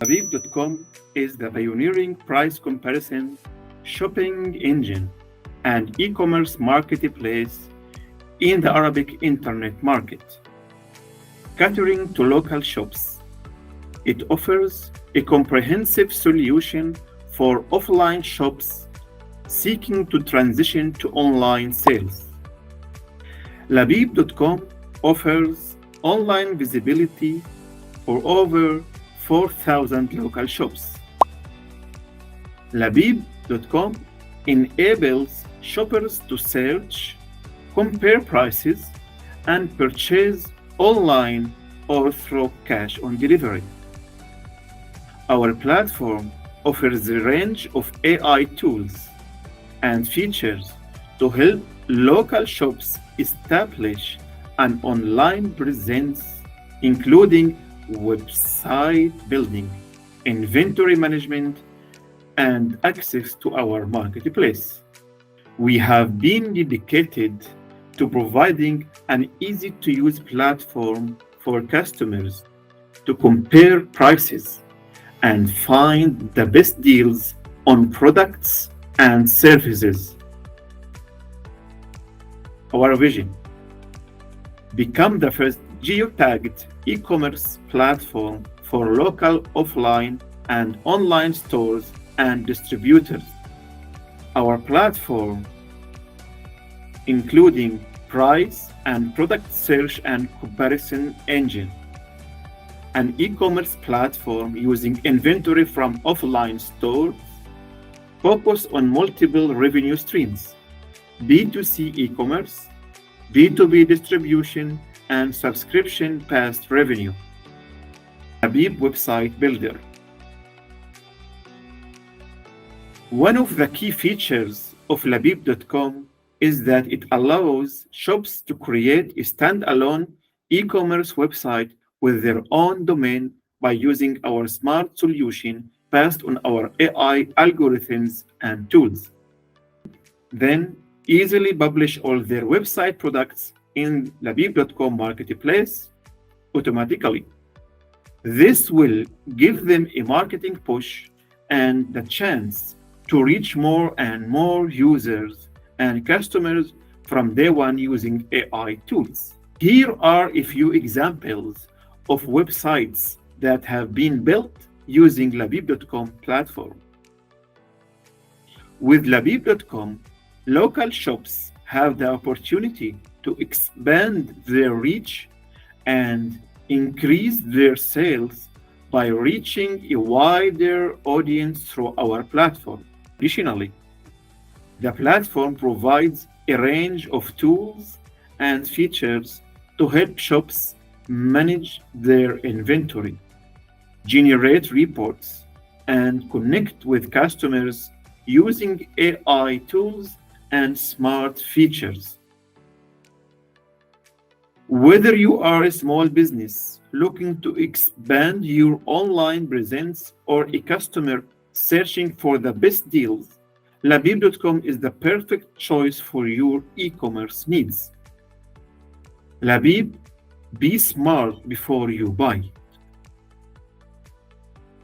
Habib.com is the pioneering price comparison shopping engine and e-commerce marketplace in the Arabic internet market, catering to local shops. It offers a comprehensive solution for offline shops seeking to transition to online sales. Labib.com offers online visibility for over 4,000 local shops. Labib.com enables shoppers to search, compare prices, and purchase online or through cash on delivery. Our platform offers a range of AI tools and features to help local shops establish an online presence, including website building, inventory management, and access to our marketplace. We have been dedicated to providing an easy-to-use platform for customers to compare prices and find the best deals on products and services. Our vision: become the first geotagged e-commerce platform for local offline and online stores and distributors. Our platform, including price and product search and comparison engine, an e-commerce platform using inventory from offline stores, focus on multiple revenue streams: B2C e-commerce, B2B distribution, and subscription-based revenue. Habib Website Builder. One of the key features of Labib.com is that it allows shops to create a standalone e-commerce website with their own domain by using our smart solution based on our AI algorithms and tools. Then easily publish all their website products in Labib.com marketplace automatically. This will give them a marketing push and the chance to reach more and more users and customers from day one using AI tools. Here are a few examples of websites that have been built using Labib.com platform. With Labib.com, local shops have the opportunity to expand their reach and increase their sales by reaching a wider audience through our platform. Additionally, the platform provides a range of tools and features to help shops manage their inventory, generate reports, and connect with customers using AI tools and smart features. Whether you are a small business looking to expand your online presence or a customer searching for the best deals, Labib.com is the perfect choice for your e-commerce needs. Labib, be smart before you buy.